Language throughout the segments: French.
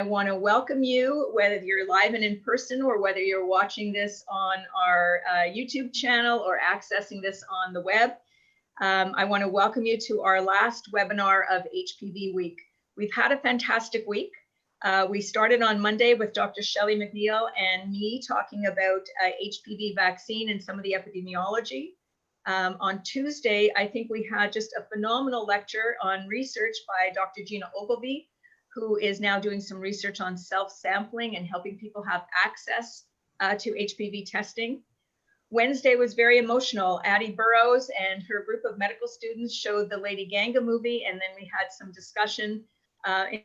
I want to welcome you, whether you're live and in person or whether you're watching this on our YouTube channel or accessing this on the web. I want to welcome you to our last webinar of HPV Week. We've had a fantastic week. We started on Monday with Dr. Shelley McNeil and me talking about HPV vaccine and some of the epidemiology. On Tuesday, I think we had just a phenomenal lecture on research by Dr. Gina Ogilvie, who is now doing some research on self-sampling and helping people have access to HPV testing. Wednesday was very emotional. Addie Burrows and her group of medical students showed the Lady Ganga movie, and then we had some discussion,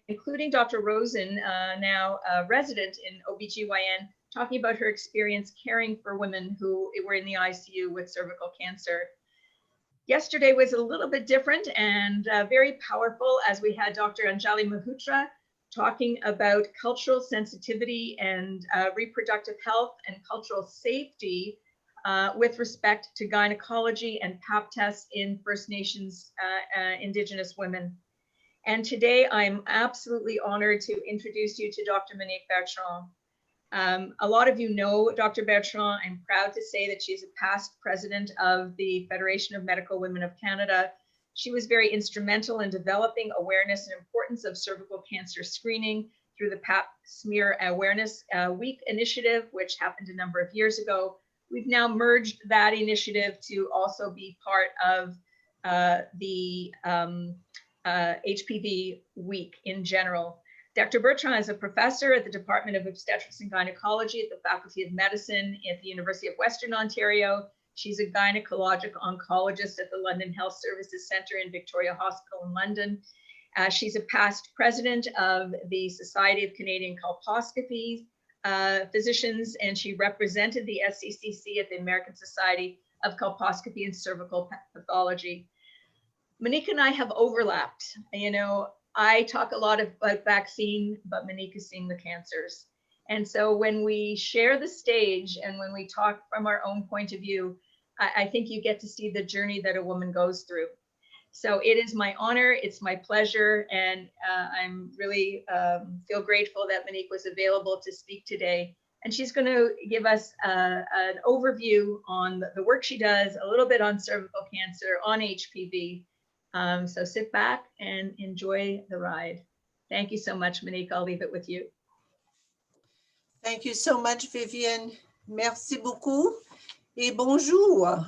including Dr. Rosen, now a resident in OBGYN, talking about her experience caring for women who were in the ICU with cervical cancer. Yesterday was a little bit different and very powerful, as we had Dr. Anjali Mahutra talking about cultural sensitivity and reproductive health and cultural safety with respect to gynecology and Pap tests in First Nations Indigenous women. And today I'm absolutely honored to introduce you to Dr. Monique Bertrand. A lot of you know Dr. Bertrand. I'm proud to say that she's a past president of the Federation of Medical Women of Canada. She was very instrumental in developing awareness and importance of cervical cancer screening through the Pap Smear Awareness Week initiative, which happened a number of years ago. We've now merged that initiative to also be part of the HPV Week in general. Dr. Bertrand is a professor at the Department of Obstetrics and Gynecology at the Faculty of Medicine at the University of Western Ontario. She's a gynecologic oncologist at the London Health Services Centre in Victoria Hospital in London. She's a past president of the Society of Canadian Colposcopy Physicians, and she represented the SCCC at the American Society of Colposcopy and Cervical Pathology. Monique and I have overlapped. You know, I talk a lot about vaccine, but Monique is seeing the cancers. And so when we share the stage and when we talk from our own point of view, I think you get to see the journey that a woman goes through. So it is my honor, it's my pleasure, and I'm really feel grateful that Monique was available to speak today. And she's going to give us an overview on the work she does, a little bit on cervical cancer, on HPV. So sit back and enjoy the ride. Thank you so much, Monique. I'll leave it with you. Thank you so much, Vivienne. Merci beaucoup et bonjour.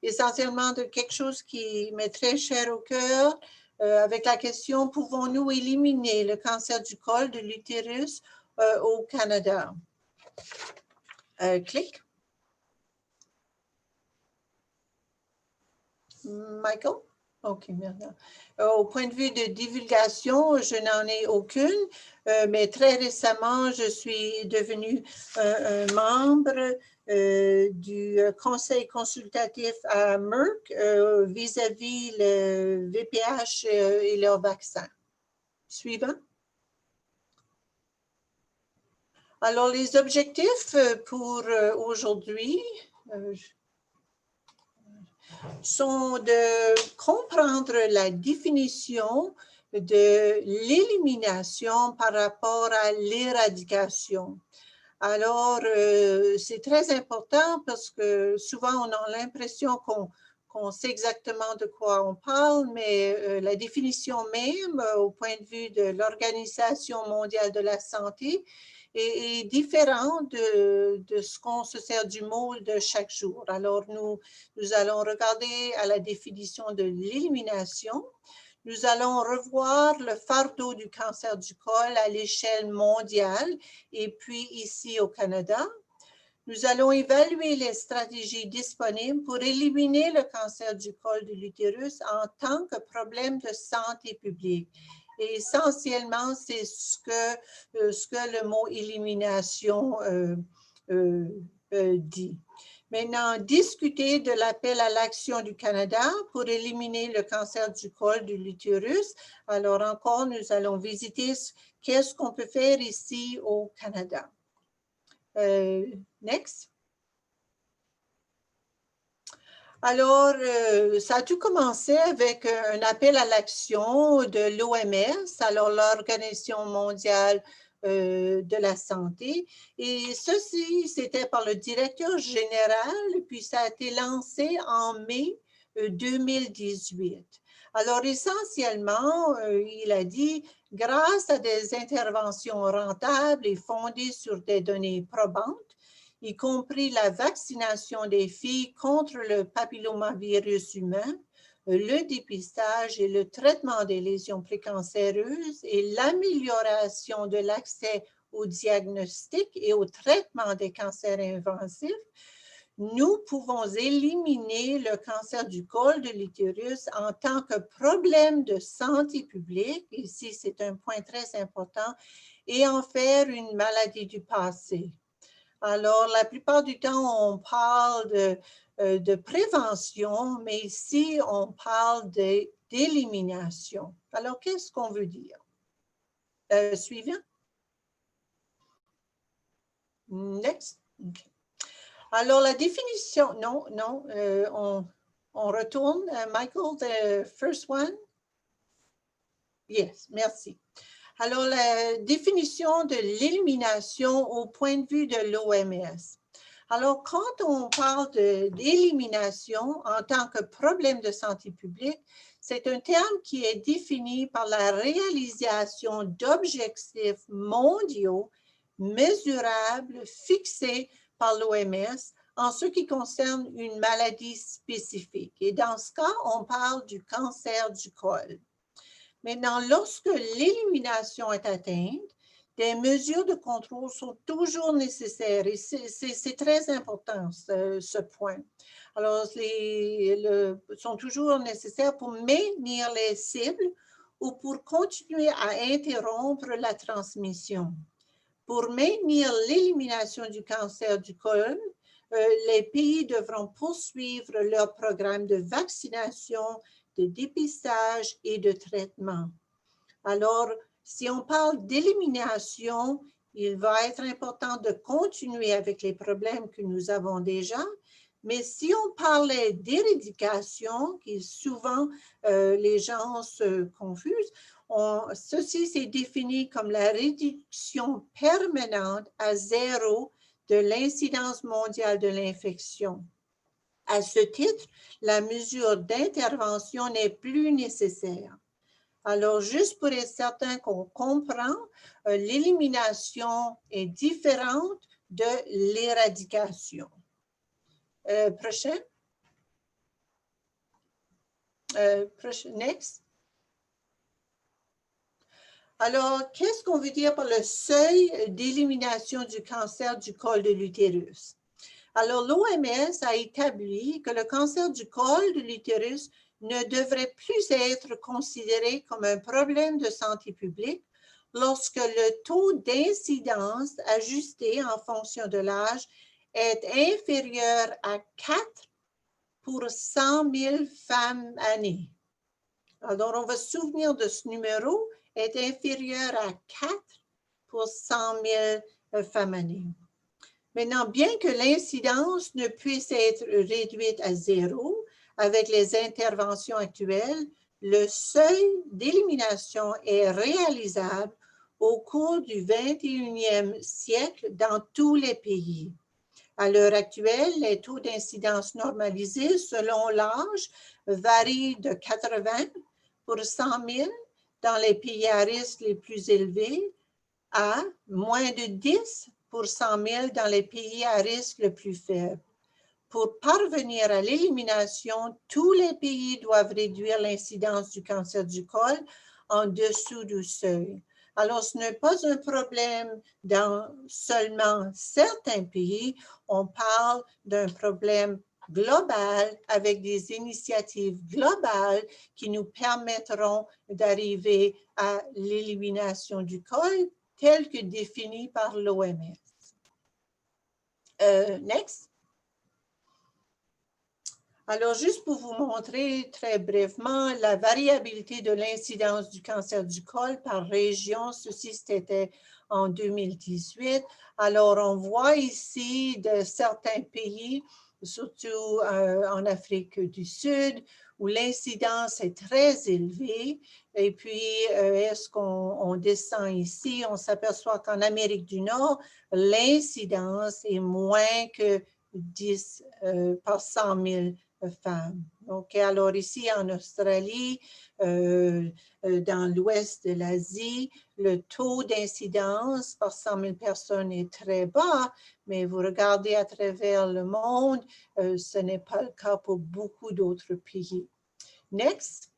Essentiellement de quelque chose qui m'est très cher au cœur, avec la question, pouvons-nous éliminer le cancer du col de l'utérus au Canada? Clic. Michael? OK, maintenant. Au point de vue de divulgation, je n'en ai aucune, mais très récemment, je suis devenue un membre du conseil consultatif à Merck vis-à-vis le VPH et leur vaccin. Suivant. Alors, les objectifs pour aujourd'hui, sont de comprendre la définition de l'élimination par rapport à l'éradication. Alors, c'est très important parce que souvent on a l'impression qu'on sait exactement de quoi on parle, mais la définition même au point de vue de l'Organisation mondiale de la santé est différent de ce qu'on se sert du mot de chaque jour. Alors, nous allons regarder à la définition de l'élimination. Nous allons revoir le fardeau du cancer du col à l'échelle mondiale et puis ici au Canada. Nous allons évaluer les stratégies disponibles pour éliminer le cancer du col de l'utérus en tant que problème de santé publique. Et essentiellement, c'est ce que le mot élimination dit. Maintenant, discuter de l'appel à l'action du Canada pour éliminer le cancer du col de l'utérus. Alors encore, nous allons visiter qu'est-ce qu'on peut faire ici au Canada. Next. Alors, ça a tout commencé avec un appel à l'action de l'OMS, alors l'Organisation mondiale de la santé. Et ceci, c'était par le directeur général, puis ça a été lancé en mai 2018. Alors, essentiellement, il a dit, grâce à des interventions rentables et fondées sur des données probantes, y compris la vaccination des filles contre le papillomavirus humain, le dépistage et le traitement des lésions précancéreuses et l'amélioration de l'accès au diagnostic et au traitement des cancers invasifs, nous pouvons éliminer le cancer du col de l'utérus en tant que problème de santé publique, ici c'est un point très important, et en faire une maladie du passé. Alors, la plupart du temps, on parle de prévention, mais ici, on parle d'élimination. Alors, qu'est-ce qu'on veut dire? Suivant. Next. Okay. Alors, la définition, non, on retourne. Michael, the first one. Yes, merci. Alors, la définition de l'élimination au point de vue de l'OMS. Alors, quand on parle d'élimination en tant que problème de santé publique, c'est un terme qui est défini par la réalisation d'objectifs mondiaux mesurables fixés par l'OMS en ce qui concerne une maladie spécifique. Et dans ce cas, on parle du cancer du col. Maintenant, lorsque l'élimination est atteinte, des mesures de contrôle sont toujours nécessaires et c'est très important ce point. Alors, sont toujours nécessaires pour maintenir les cibles ou pour continuer à interrompre la transmission. Pour maintenir l'élimination du cancer du col, les pays devront poursuivre leur programme de vaccination, de dépistage et de traitement. Alors, si on parle d'élimination, il va être important de continuer avec les problèmes que nous avons déjà, mais si on parlait d'éradication, qui souvent les gens se confusent, ceci c'est défini comme la réduction permanente à zéro de l'incidence mondiale de l'infection. À ce titre, la mesure d'intervention n'est plus nécessaire. Alors, juste pour être certain qu'on comprend, l'élimination est différente de l'éradication. Prochain. Next. Alors, qu'est-ce qu'on veut dire par le seuil d'élimination du cancer du col de l'utérus? Alors, l'OMS a établi que le cancer du col de l'utérus ne devrait plus être considéré comme un problème de santé publique lorsque le taux d'incidence ajusté en fonction de l'âge est inférieur à 4 pour 100 000 femmes années. Alors, on va se souvenir de ce numéro est inférieur à 4 pour 100 000 femmes années. Maintenant, bien que l'incidence ne puisse être réduite à zéro avec les interventions actuelles, le seuil d'élimination est réalisable au cours du 21e siècle dans tous les pays. À l'heure actuelle, les taux d'incidence normalisés selon l'âge varient de 80 pour 100 000 dans les pays à risque les plus élevés à moins de 10 pour 100 000 dans les pays à risque le plus faible. Pour parvenir à l'élimination, tous les pays doivent réduire l'incidence du cancer du col en dessous du seuil. Alors, ce n'est pas un problème dans seulement certains pays, on parle d'un problème global avec des initiatives globales qui nous permettront d'arriver à l'élimination du col tel que défini par l'OMS. Next. Alors, juste pour vous montrer très brièvement la variabilité de l'incidence du cancer du col par région, ceci c'était en 2018. Alors, on voit ici de certains pays surtout en Afrique du Sud, où l'incidence est très élevée. Et puis, est-ce qu'on descend ici, on s'aperçoit qu'en Amérique du Nord, l'incidence est moins que 10 par 100 000 femmes. Donc, alors ici en Australie, dans l'ouest de l'Asie, le taux d'incidence par 100 000 personnes est très bas, mais vous regardez à travers le monde, ce n'est pas le cas pour beaucoup d'autres pays. Next.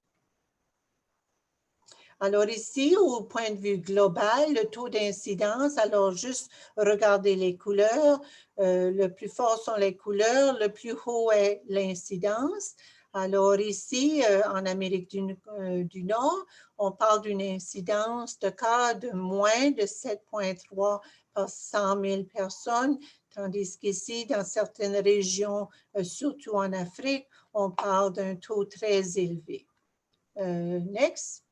Alors ici, au point de vue global, le taux d'incidence, alors juste regardez les couleurs. Le plus fort sont les couleurs, le plus haut est l'incidence. Alors ici, en Amérique du Nord, on parle d'une incidence de cas de moins de 7,3 par 100 000 personnes, tandis qu'ici, dans certaines régions, surtout en Afrique, on parle d'un taux très élevé. Next.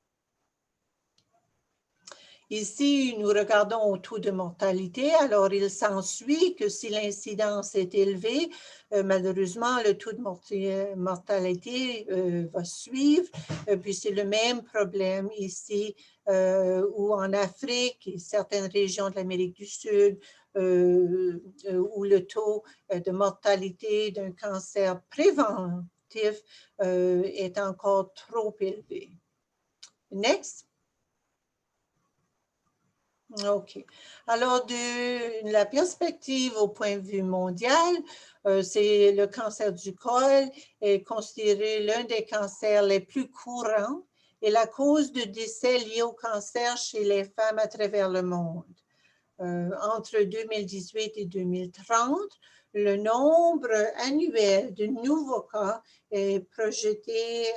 Ici, nous regardons au taux de mortalité. Alors, il s'ensuit que si l'incidence est élevée, malheureusement, le taux de mortalité va suivre. Puis, c'est le même problème ici ou en Afrique et certaines régions de l'Amérique du Sud où le taux de mortalité d'un cancer préventif est encore trop élevé. Next. OK. Alors, de la perspective au point de vue mondial, c'est le cancer du col est considéré l'un des cancers les plus courants et la cause de décès liée au cancer chez les femmes à travers le monde. Entre 2018 et 2030, le nombre annuel de nouveaux cas est projeté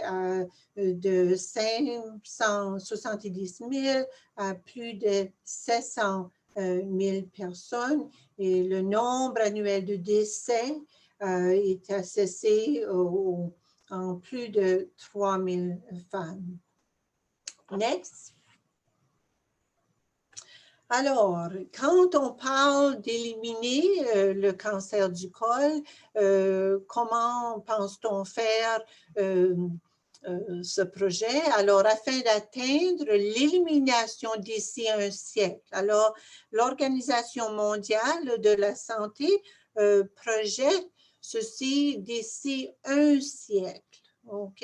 de 570 000 à plus de 700 000 personnes et le nombre annuel de décès est assessé en plus de 3 000 femmes. Next. Alors, quand on parle d'éliminer le cancer du col, comment pense-t-on faire ce projet? Alors, afin d'atteindre l'élimination d'ici un siècle. Alors, l'Organisation mondiale de la santé projette ceci d'ici un siècle. OK?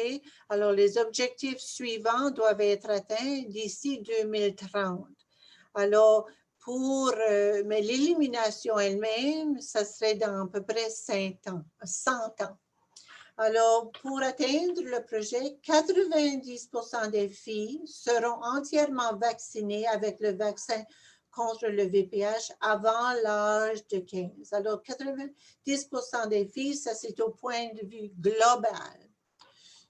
Alors, les objectifs suivants doivent être atteints d'ici 2030. Alors, mais l'élimination elle-même, ça serait dans à peu près 100 ans. Alors, pour atteindre le projet, 90% des filles seront entièrement vaccinées avec le vaccin contre le VPH avant l'âge de 15. Alors, 90% des filles, ça c'est au point de vue global.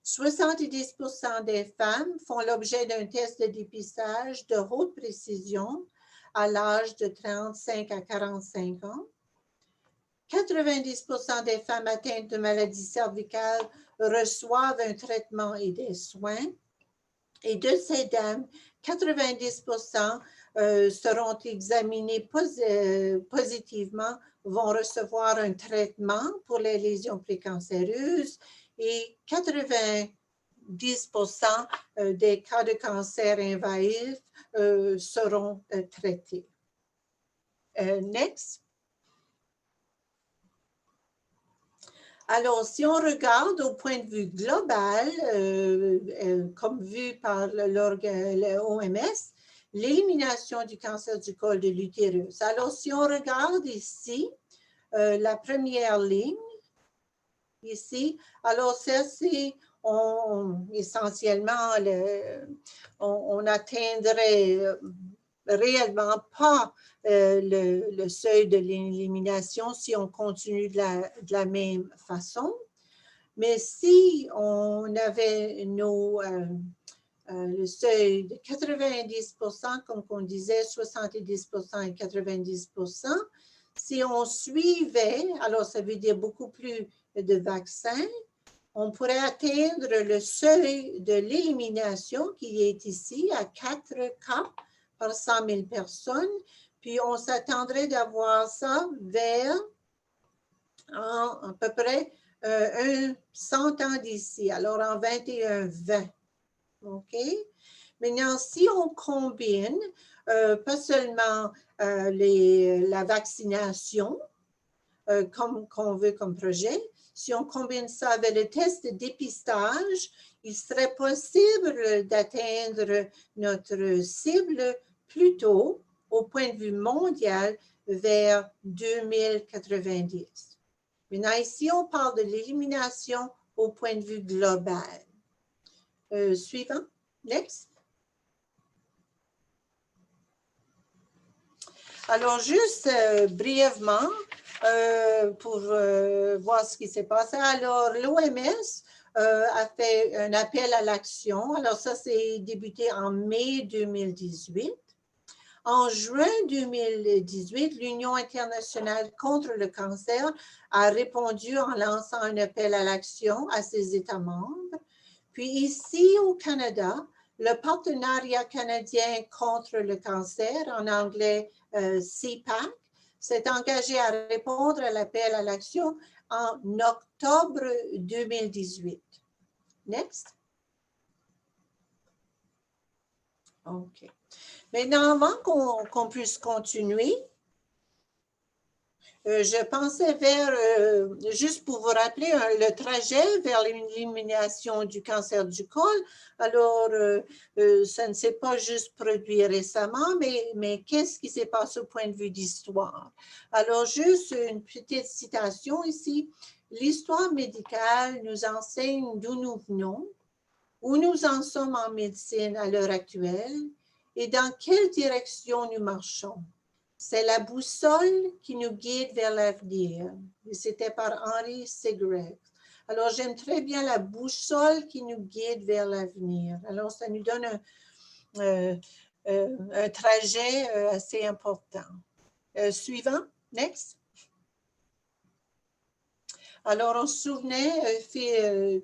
70% des femmes font l'objet d'un test de dépistage de haute précision à l'âge de 35 à 45 ans. 90% des femmes atteintes de maladies cervicales reçoivent un traitement et des soins. Et de ces dames, 90% seront examinées positivement, vont recevoir un traitement pour les lésions précancéreuses et 90% des cas de cancer invasif seront traités. Next. Alors, si on regarde au point de vue global, comme vu par l'OMS, l'élimination du cancer du col de l'utérus. Alors, si on regarde ici, la première ligne, ici, alors ça, c'est essentiellement, on n'atteindrait réellement pas le seuil de l'élimination si on continue de la même façon. Mais si on avait le seuil de 90%, comme on disait, 70% et 90%, si on suivait, alors ça veut dire beaucoup plus de vaccins, on pourrait atteindre le seuil de l'élimination qui est ici à 4 cas par 100 000 personnes, puis on s'attendrait d'avoir ça vers à peu près 100 ans d'ici, alors en 2120. OK? Maintenant, si on combine pas seulement la vaccination, comme qu'on veut comme projet, si on combine ça avec le test de dépistage, il serait possible d'atteindre notre cible plus tôt, au point de vue mondial, vers 2090. Maintenant, ici, on parle de l'élimination au point de vue global. Suivant, next. Alors, juste brièvement, pour voir ce qui s'est passé. Alors, l'OMS a fait un appel à l'action. Alors, ça, c'est débuté en mai 2018. En juin 2018, l'Union internationale contre le cancer a répondu en lançant un appel à l'action à ses États membres. Puis ici, au Canada, le Partenariat canadien contre le cancer, en anglais CPAC, s'est engagé à répondre à l'appel à l'action en octobre 2018. Next. OK. Maintenant, avant qu'on puisse continuer, je pensais vers, juste pour vous rappeler, le trajet vers l'élimination du cancer du col. Alors, ça ne s'est pas juste produit récemment, mais qu'est-ce qui s'est passé au point de vue d'histoire? Alors, juste une petite citation ici. L'histoire médicale nous enseigne d'où nous venons, où nous en sommes en médecine à l'heure actuelle et dans quelle direction nous marchons. C'est la boussole qui nous guide vers l'avenir. C'était par Henry Sigret. Alors, j'aime très bien la boussole qui nous guide vers l'avenir. Alors, ça nous donne un trajet assez important. Suivant, next. Alors, on se souvenait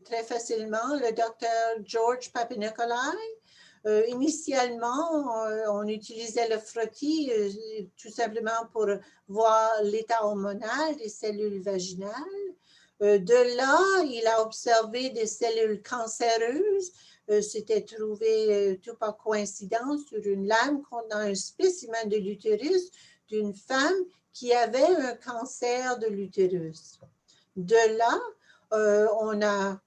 très facilement, le docteur George Papanicolaou. Initialement, on utilisait le frottis tout simplement pour voir l'état hormonal des cellules vaginales. De là, il a observé des cellules cancéreuses. C'était trouvé tout par coïncidence sur une lame contenant un spécimen de l'utérus d'une femme qui avait un cancer de l'utérus. De là, on a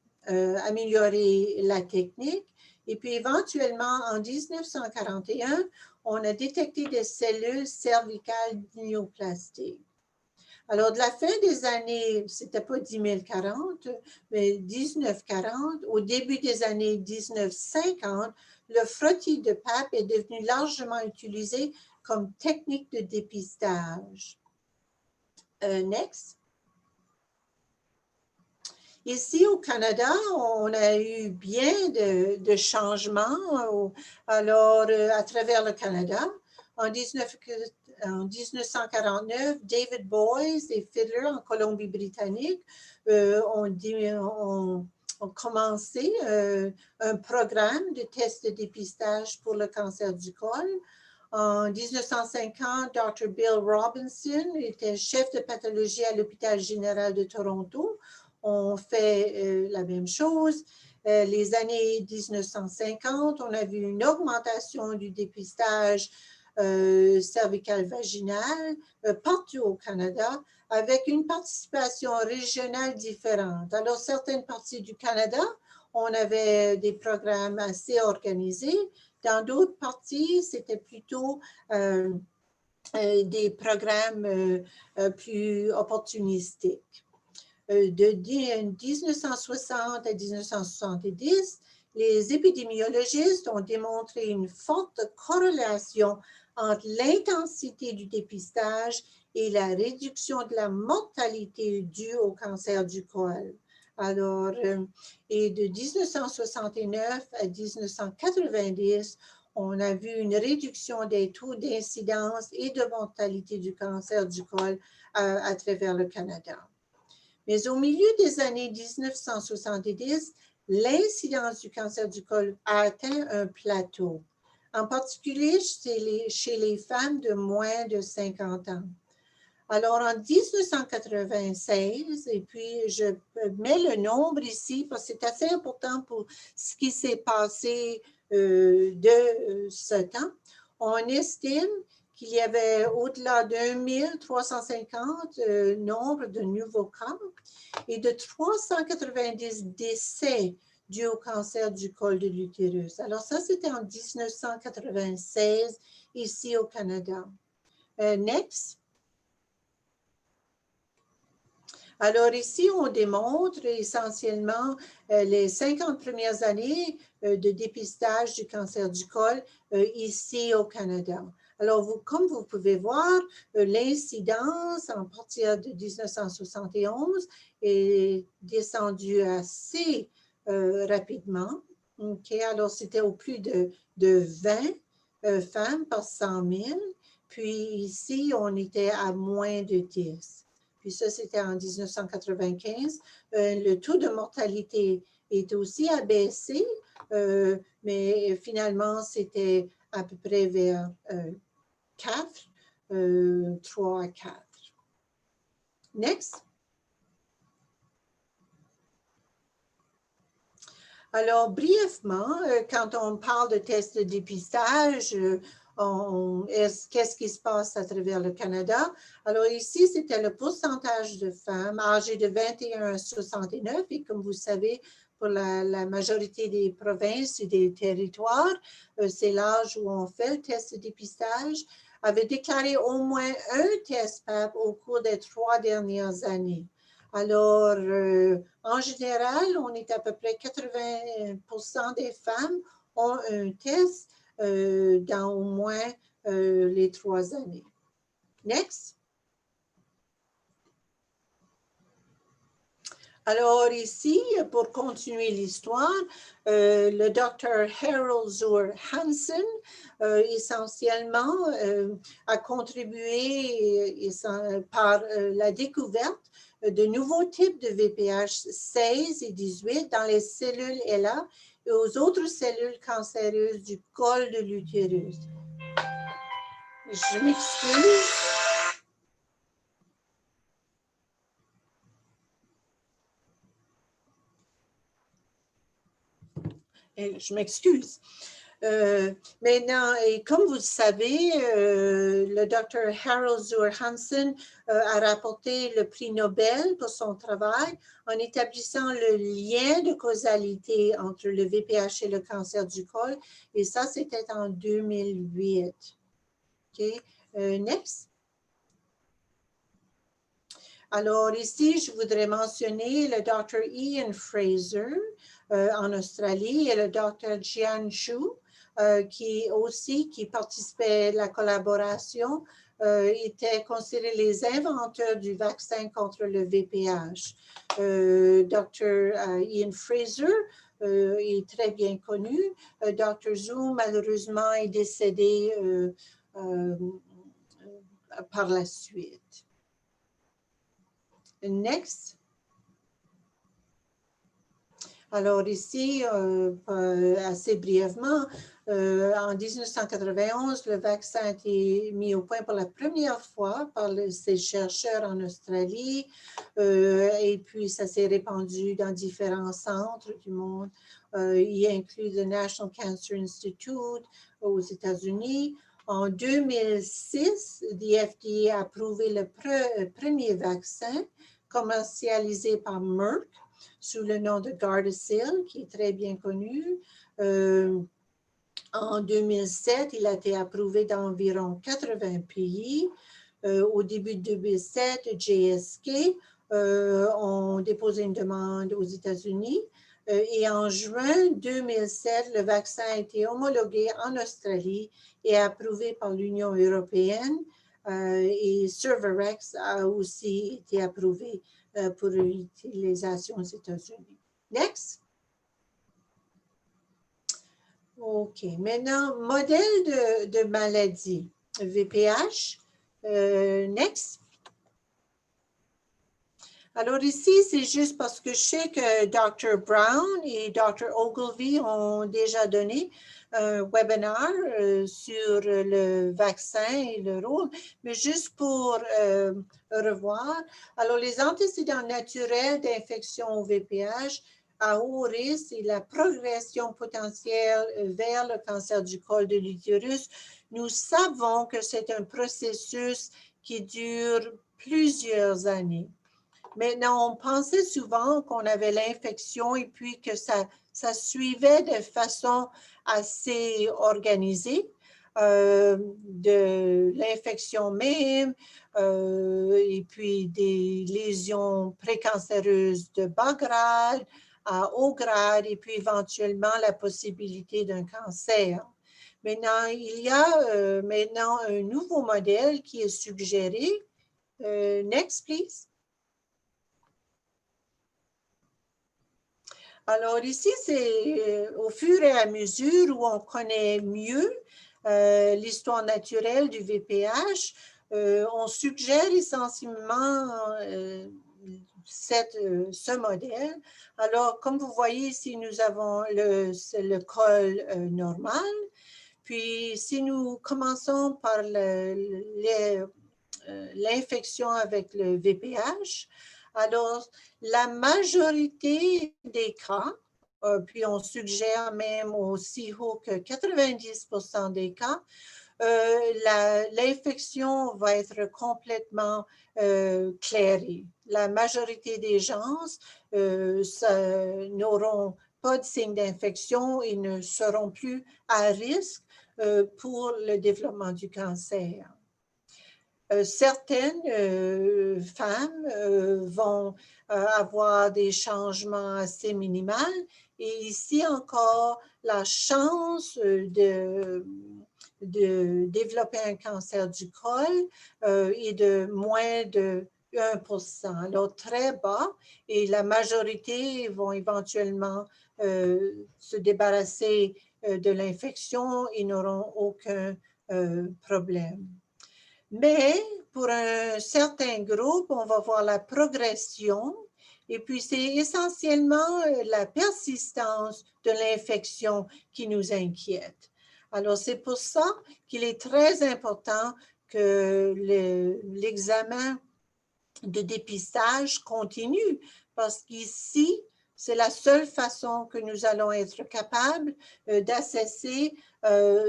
amélioré la technique. Et puis, éventuellement, en 1941, on a détecté des cellules cervicales néoplastiques. Alors, de la fin des années, c'était pas 1040, mais 1940, au début des années 1950, le frottis de Pap est devenu largement utilisé comme technique de dépistage. Next. Ici, au Canada, on a eu bien de changements. Alors, à travers le Canada, en 1949, David Boys et Fiddler en Colombie-Britannique ont commencé un programme de tests de dépistage pour le cancer du col. En 1950, Dr. Bill Robinson était chef de pathologie à l'Hôpital général de Toronto. On fait la même chose. Les années 1950, on a vu une augmentation du dépistage cervical-vaginal partout au Canada avec une participation régionale différente. Alors, certaines parties du Canada, on avait des programmes assez organisés. Dans d'autres parties, c'était plutôt des programmes plus opportunistiques. De 1960 à 1970, les épidémiologistes ont démontré une forte corrélation entre l'intensité du dépistage et la réduction de la mortalité due au cancer du col. Alors, et de 1969 à 1990, on a vu une réduction des taux d'incidence et de mortalité du cancer du col à travers le Canada. Mais au milieu des années 1970, l'incidence du cancer du col a atteint un plateau, en particulier chez les femmes de moins de 50 ans. Alors, en 1996, et puis je mets le nombre ici parce que c'est assez important pour ce qui s'est passé de ce temps, on estime qu'il y avait au-delà de 1350 nombre de nouveaux cas et de 390 décès dus au cancer du col de l'utérus. Alors ça, c'était en 1996 ici au Canada. Next. Alors ici, on démontre essentiellement les 50 premières années de dépistage du cancer du col ici au Canada. Alors, comme vous pouvez voir, l'incidence en partir de 1971 est descendue assez rapidement. Okay? Alors, c'était au plus de 20 femmes par 100 000. Puis ici, on était à moins de 10. Puis ça, c'était en 1995. Le taux de mortalité est aussi abaissé, mais finalement, c'était à peu près vers 4, 3 à 4. Next. Alors, brièvement, quand on parle de tests de dépistage, qu'est-ce qui se passe à travers le Canada? Alors ici, c'était le pourcentage de femmes âgées de 21 à 69 et comme vous savez, pour la majorité des provinces et des territoires, c'est l'âge où on fait le test de dépistage, avait déclaré au moins un test PAP au cours des 3 dernières années. Alors, en général, on est à peu près 80% des femmes ont un test dans au moins les 3 années. Next. Alors ici, pour continuer l'histoire, le docteur Harold Zur Hansen, essentiellement, a contribué par la découverte de nouveaux types de VPH 16 et 18 dans les cellules HeLa et aux autres cellules cancéreuses du col de l'utérus. Je m'excuse. Je m'excuse. Maintenant, et comme vous le savez, le Dr. Harold Zur Hansen a rapporté le prix Nobel pour son travail en établissant le lien de causalité entre le VPH et le cancer du col. Et ça, c'était en 2008. OK. Next. Alors ici, je voudrais mentionner le Dr. Ian Fraser en Australie et le Dr. Jian Xu qui participait à la collaboration, étaient considérés les inventeurs du vaccin contre le VPH. Dr. Ian Fraser est très bien connu. Dr. Zhu, malheureusement, est décédé par la suite. Next. Alors ici, assez brièvement, en 1991, le vaccin a été mis au point pour la première fois par ces chercheurs en Australie et puis ça s'est répandu dans différents centres du monde. Il inclut le National Cancer Institute aux États-Unis. En 2006, the FDA a approuvé le premier vaccin commercialisé par Merck sous le nom de Gardasil, qui est très bien connu. En 2007, il a été approuvé dans environ 80 pays. Au début de 2007, GSK ont déposé une demande aux États-Unis. Et en juin 2007, le vaccin a été homologué en Australie et approuvé par l'Union européenne. Et Cervarix a aussi été approuvé pour l'utilisation aux États-Unis. Next. OK. Maintenant, modèle de maladie. VPH. Next. Alors ici, c'est juste parce que je sais que Dr. Brown et Dr. Ogilvy ont déjà donné un webinaire sur le vaccin et le rôle, mais juste pour revoir. Alors, les antécédents naturels d'infection au VPH à haut risque et la progression potentielle vers le cancer du col de l'utérus, nous savons que c'est un processus qui dure plusieurs années. Maintenant, on pensait souvent qu'on avait l'infection et puis que ça suivait de façon assez organisée de l'infection même et puis des lésions précancéreuses de bas grade à haut grade et puis éventuellement la possibilité d'un cancer. Maintenant, il y a maintenant un nouveau modèle qui est suggéré. Next, please. Alors ici, c'est au fur et à mesure où on connaît mieux l'histoire naturelle du VPH, on suggère essentiellement ce modèle. Alors, comme vous voyez ici, nous avons le col normal. Puis, si nous commençons par l'infection avec le VPH, alors la majorité des cas, puis on suggère même aussi haut que 90% des cas, l'infection va être complètement clairée. La majorité des gens n'auront pas de signe d'infection et ne seront plus à risque pour le développement du cancer. Certaines femmes vont avoir des changements assez minimaux et ici encore, la chance de développer un cancer du col est de moins de 1%, alors très bas, et la majorité vont éventuellement se débarrasser de l'infection et n'auront aucun problème. Mais pour un certain groupe, on va voir la progression et puis c'est essentiellement la persistance de l'infection qui nous inquiète. Alors c'est pour ça qu'il est très important que l'examen de dépistage continue parce qu'ici, c'est la seule façon que nous allons être capables d'assesser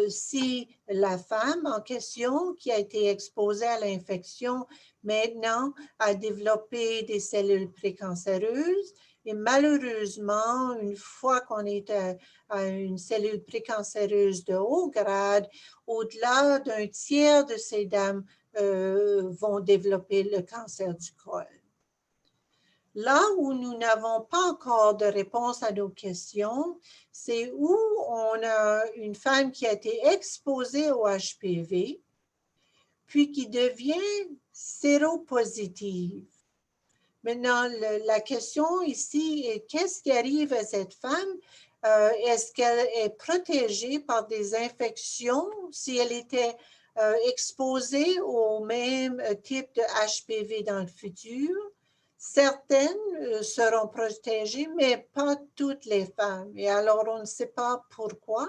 si la femme en question qui a été exposée à l'infection maintenant a développé des cellules précancéreuses. Et malheureusement, une fois qu'on est à une cellule précancéreuse de haut grade, au-delà d'un tiers de ces dames vont développer le cancer du col. Là où nous n'avons pas encore de réponse à nos questions, c'est où on a une femme qui a été exposée au HPV, puis qui devient séropositive. Maintenant, la question ici est qu'est-ce qui arrive à cette femme? Est-ce qu'elle est protégée par des infections si elle était exposée au même type de HPV dans le futur? Certaines seront protégées, mais pas toutes les femmes. Et alors, on ne sait pas pourquoi.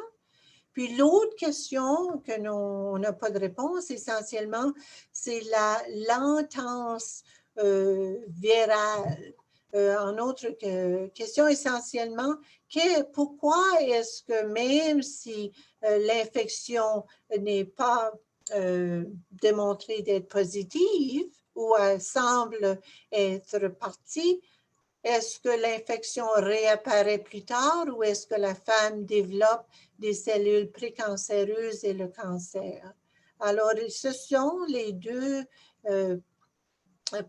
Puis l'autre question que on n'a pas de réponse, essentiellement, c'est l'intense virale. En autre question, essentiellement, pourquoi est-ce que même si l'infection n'est pas démontrée d'être positive ou elle semble être partie, est-ce que l'infection réapparaît plus tard ou est-ce que la femme développe des cellules précancéreuses et le cancer? Alors, ce sont les deux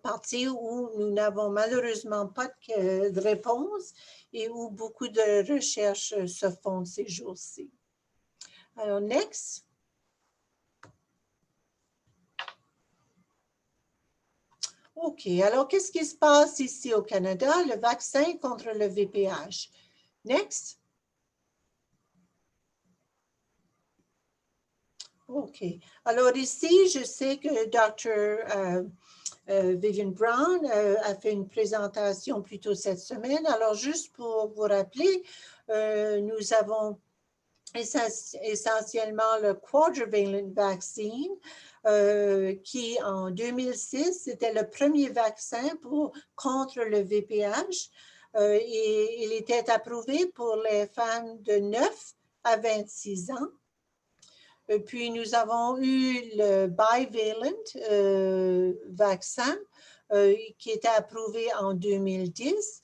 parties où nous n'avons malheureusement pas de réponse et où beaucoup de recherches se font ces jours-ci. Alors, next. OK. Alors, qu'est-ce qui se passe ici au Canada? Le vaccin contre le VPH. Next. OK. Alors ici, je sais que Dr. Vivian Brown a fait une présentation plus tôt cette semaine. Alors, juste pour vous rappeler, nous avons essentiellement le quadrivalent vaccine, qui en 2006, c'était le premier vaccin contre le VPH. Et il était approuvé pour les femmes de 9 à 26 ans. Puis nous avons eu le bivalent vaccin qui était approuvé en 2010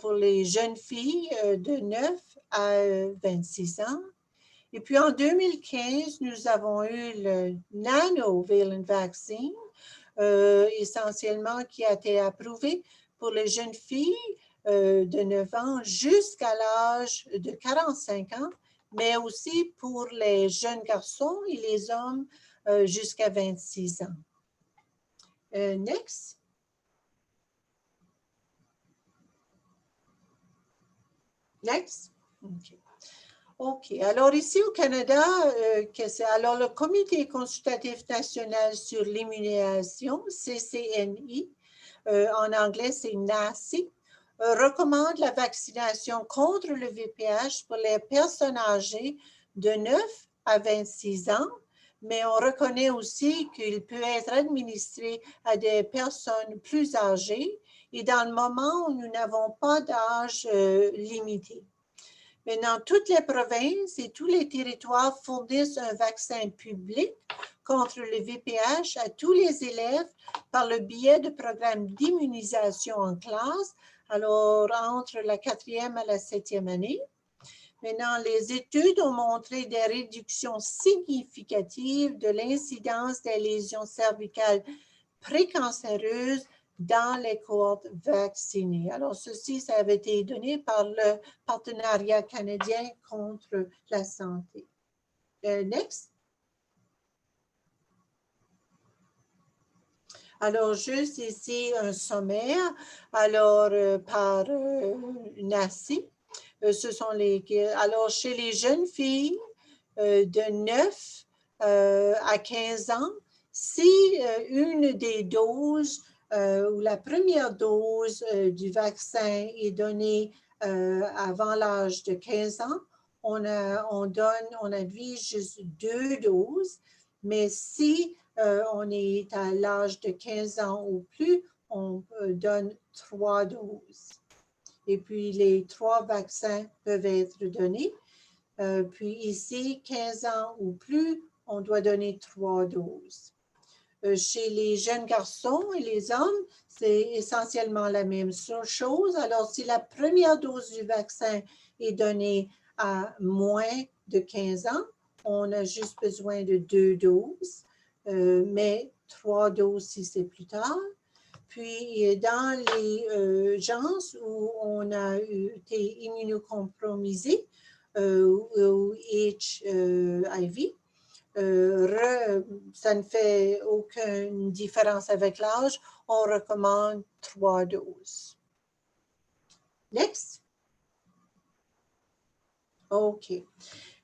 pour les jeunes filles de 9 à 26 ans. Et puis en 2015, nous avons eu le nanovalent vaccine, essentiellement qui a été approuvé pour les jeunes filles de 9 ans jusqu'à l'âge de 45 ans, mais aussi pour les jeunes garçons et les hommes jusqu'à 26 ans. Next. Next. Okay. OK. Alors, ici au Canada, alors le Comité consultatif national sur l'immunisation, CCNI, en anglais, c'est NACI, recommande la vaccination contre le VPH pour les personnes âgées de 9 à 26 ans, mais on reconnaît aussi qu'il peut être administré à des personnes plus âgées et dans le moment où nous n'avons pas d'âge limité. Maintenant, toutes les provinces et tous les territoires fournissent un vaccin public contre le VPH à tous les élèves par le biais de programmes d'immunisation en classe, alors entre la 4e à la 7e année. Maintenant, les études ont montré des réductions significatives de l'incidence des lésions cervicales précancéreuses dans les cohortes vaccinées. Alors, ceci, ça avait été donné par le Partenariat canadien contre la santé. Next. Alors, juste ici, un sommaire. Alors, par NACI, ce sont alors, chez les jeunes filles de 9 à 15 ans, si une des doses ou la première dose du vaccin est donnée avant l'âge de 15 ans, on avise juste 2 doses, mais si on est à l'âge de 15 ans ou plus, on donne 3 doses. Et puis, les 3 vaccins peuvent être donnés. Puis ici, 15 ans ou plus, on doit donner 3 doses. Chez les jeunes garçons et les hommes, c'est essentiellement la même chose. Alors, si la première dose du vaccin est donnée à moins de 15 ans, on a juste besoin de 2 doses, mais 3 doses si c'est plus tard. Puis, dans les gens où on a été immunocompromisé, ou HIV, ça ne fait aucune différence avec l'âge. On recommande 3 doses. Next. OK.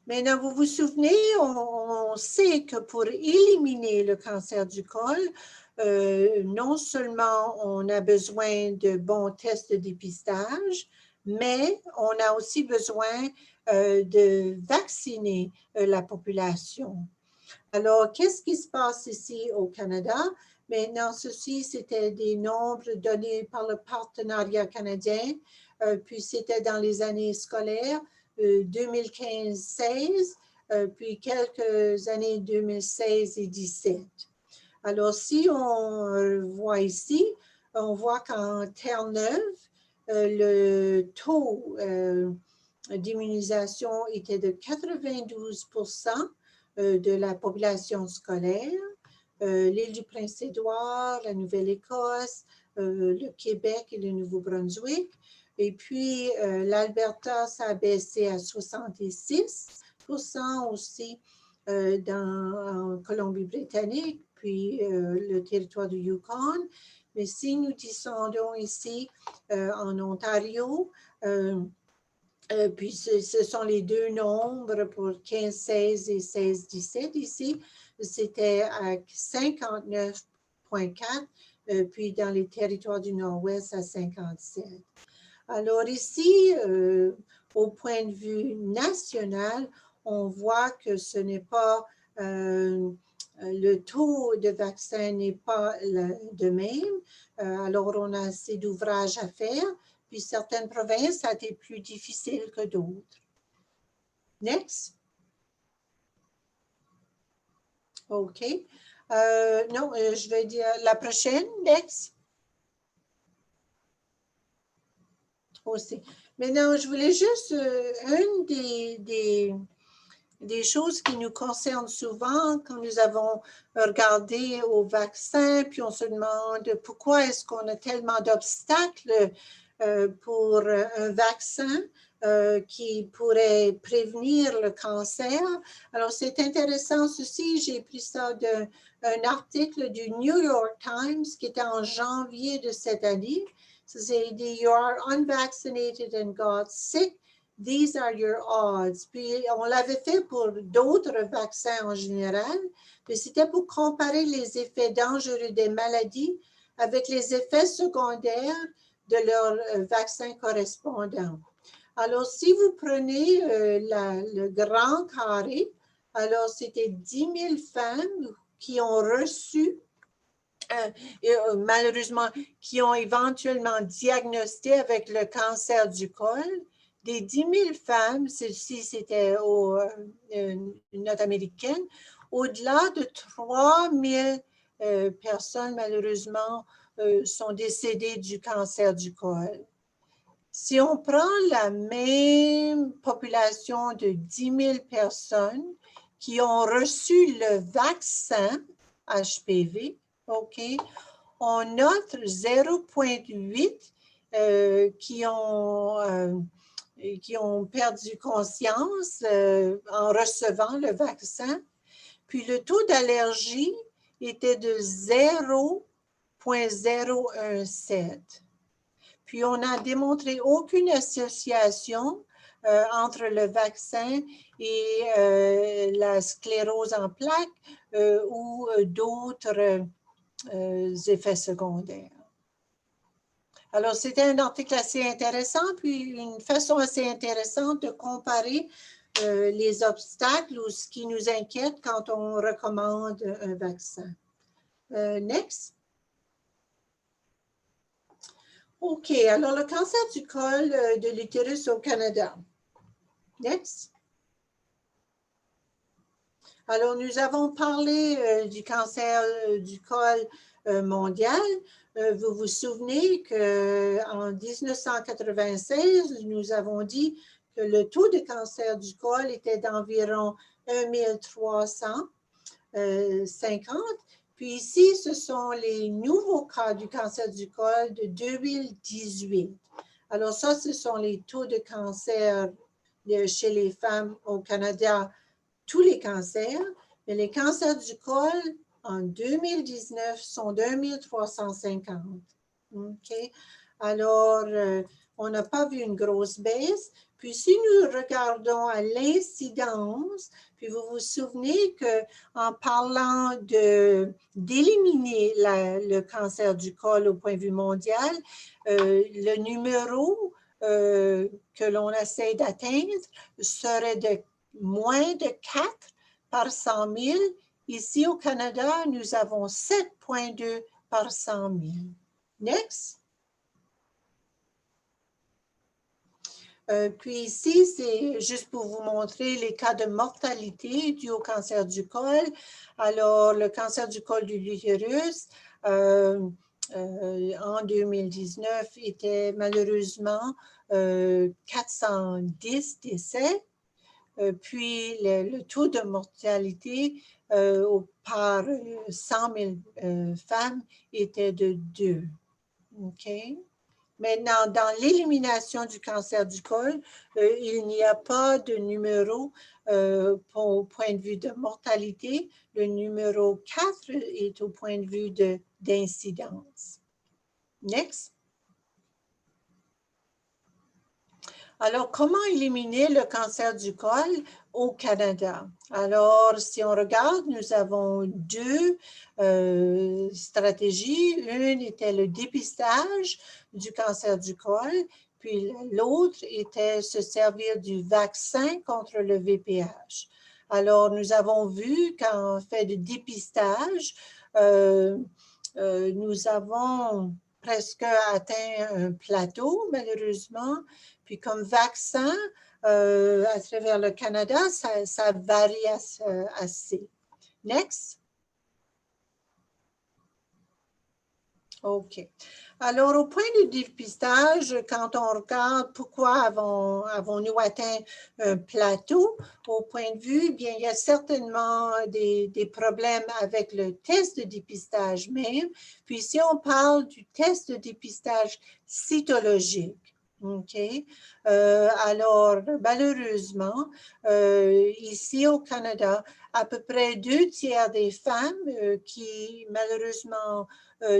Maintenant, vous vous souvenez, on sait que pour éliminer le cancer du col, non seulement on a besoin de bons tests de dépistage, mais on a aussi besoin de vacciner la population. Alors, qu'est-ce qui se passe ici au Canada? Maintenant, ceci, c'était des nombres donnés par le Partenariat canadien, puis c'était dans les années scolaires 2015-16, puis quelques années 2016 et 2017. Alors, si on voit ici, on voit qu'en Terre-Neuve, le taux d'immunisation était de 92% de la population scolaire. L'île du Prince-Édouard, la Nouvelle-Écosse, le Québec et le Nouveau-Brunswick. Et puis, l'Alberta, ça a baissé à 66% aussi en Colombie-Britannique, puis le territoire du Yukon. Mais si nous descendons ici en Ontario, puis ce sont les 2 nombres pour 15-16 et 16-17 ici, c'était à 59,4 puis dans les territoires du Nord-Ouest à 57. Alors ici, au point de vue national, on voit que ce n'est pas, le taux de vaccin n'est pas de même. Alors, on a assez d'ouvrages à faire, puis certaines provinces, ça a été plus difficile que d'autres. Next. OK. Non, je vais dire la prochaine. Next. Aussi. Maintenant, je voulais juste, une des choses qui nous concernent souvent quand nous avons regardé au vaccin, puis on se demande pourquoi est-ce qu'on a tellement d'obstacles pour un vaccin qui pourrait prévenir le cancer. Alors, c'est intéressant ceci, j'ai pris ça d'un article du New York Times qui était en janvier de cette année. C'est dit, you are unvaccinated and got sick. These are your odds. Puis, on l'avait fait pour d'autres vaccins en général, puis c'était pour comparer les effets dangereux des maladies avec les effets secondaires de leur vaccin correspondant. Alors, si vous prenez le grand carré, alors c'était 10 000 femmes qui ont reçu malheureusement, qui ont éventuellement diagnostiqué avec le cancer du col. Des 10 000 femmes, celle-ci c'était une note américaine, au-delà de 3 000 personnes, malheureusement, sont décédées du cancer du col. Si on prend la même population de 10 000 personnes qui ont reçu le vaccin HPV, OK, on note 0,8 qui ont perdu conscience en recevant le vaccin. Puis le taux d'allergie était de 0,017. Puis on n'a démontré aucune association entre le vaccin et la sclérose en plaques ou d'autres effets secondaires. Alors, c'était un article assez intéressant, puis une façon assez intéressante de comparer les obstacles ou ce qui nous inquiète quand on recommande un vaccin. Next. OK, alors le cancer du col de l'utérus au Canada. Next. Alors, nous avons parlé du cancer du col mondial. Vous vous souvenez qu'en 1996, nous avons dit que le taux de cancer du col était d'environ 1350. Puis ici, ce sont les nouveaux cas du cancer du col de 2018. Alors ça, ce sont les taux de cancer chez les femmes au Canada, tous les cancers, mais les cancers du col en 2019 sont de 1350. OK? Alors, on n'a pas vu une grosse baisse. Puis, si nous regardons à l'incidence, puis vous vous souvenez qu'en parlant d'éliminer le cancer du col au point de vue mondial, le numéro que l'on essaie d'atteindre serait de moins de 4 par 100 000. Ici, au Canada, nous avons 7,2 par 100 000. Next. Puis ici, c'est juste pour vous montrer les cas de mortalité dus au cancer du col. Alors, le cancer du col de l'utérus, en 2019, était malheureusement 410 décès. Puis, le taux de mortalité par 100 000 femmes était de 2. OK? Maintenant, dans l'élimination du cancer du col, il n'y a pas de numéro au point de vue de mortalité. Le numéro 4 est au point de vue d'incidence. Next. Alors, comment éliminer le cancer du col au Canada. Alors, si on regarde, nous avons deux stratégies. Une était le dépistage du cancer du col, puis l'autre était se servir du vaccin contre le VPH. Alors, nous avons vu qu'en fait de dépistage, nous avons presque atteint un plateau, malheureusement. Puis comme vaccin, à travers le Canada, ça varie assez. Next. OK. Alors, au point de dépistage, quand on regarde pourquoi avons-nous atteint un plateau, au point de vue, bien, il y a certainement des problèmes avec le test de dépistage même. Puis, si on parle du test de dépistage cytologique, OK? Alors, malheureusement, ici au Canada, à peu près 2/3 des femmes qui, malheureusement,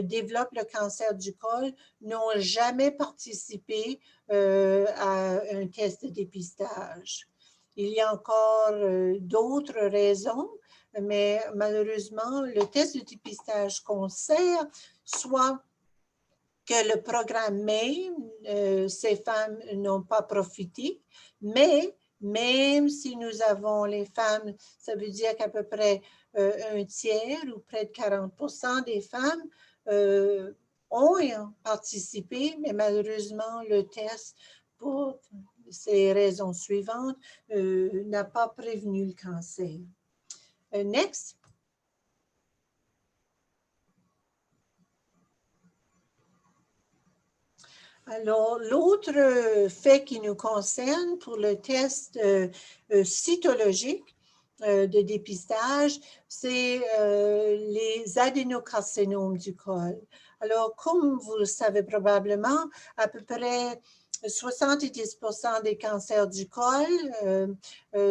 développent le cancer du col n'ont jamais participé à un test de dépistage. Il y a encore d'autres raisons, mais malheureusement, le test de dépistage concerne soit que le programme même, ces femmes n'ont pas profité, mais même si nous avons les femmes, ça veut dire qu'à peu près un tiers ou près de 40% des femmes ont participé, mais malheureusement, le test, pour ces raisons suivantes, n'a pas prévenu le cancer. Next. Alors, l'autre fait qui nous concerne pour le test cytologique de dépistage, c'est les adénocarcinomes du col. Alors, comme vous le savez probablement, à peu près 70% des cancers du col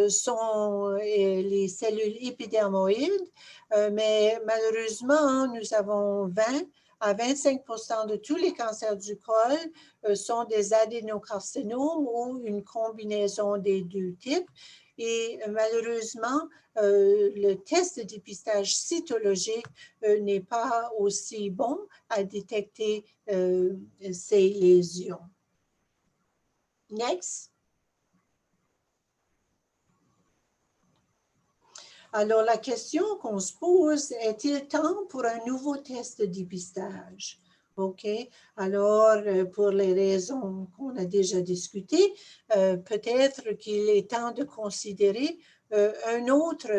sont les cellules épidermoïdes, mais malheureusement, nous avons 20 à 25% de tous les cancers du col sont des adénocarcinomes ou une combinaison des deux types. Et malheureusement, le test de dépistage cytologique n'est pas aussi bon à détecter ces lésions. Next. Alors, la question qu'on se pose, est-il temps pour un nouveau test de dépistage? OK. Alors, pour les raisons qu'on a déjà discutées, peut-être qu'il est temps de considérer une autre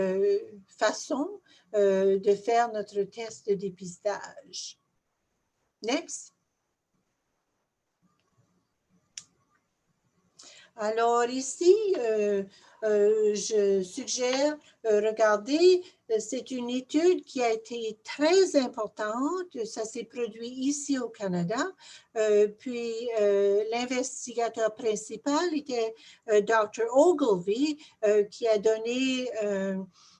façon de faire notre test de dépistage. Next. Alors ici, je suggère, regardez, c'est une étude qui a été très importante, ça s'est produit ici au Canada, puis l'investigateur principal était Dr. Ogilvie, qui a donné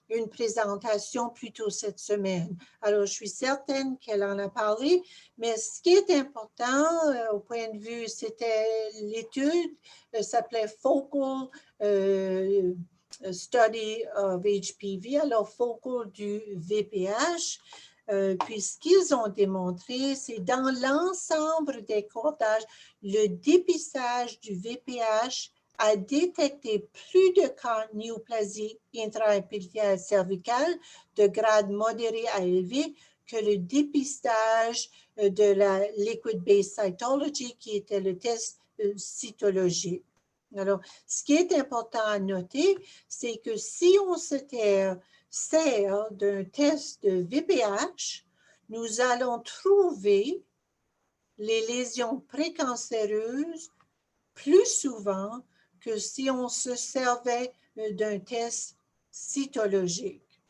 une présentation plus tôt cette semaine. Alors, je suis certaine qu'elle en a parlé, mais ce qui est important au point de vue, c'était l'étude, s'appelait Focal Study of HPV, alors Focal du VPH. Puis ce qu'ils ont démontré, c'est dans l'ensemble des cohortages, le dépistage du VPH a détecté plus de cas de néoplasie intra-épithéliale cervicale de grade modéré à élevé que le dépistage de la liquid-based cytology, qui était le test cytologique. Alors, ce qui est important à noter, c'est que si on se sert d'un test de VPH, nous allons trouver les lésions précancéreuses plus souvent que si on se servait d'un test cytologique.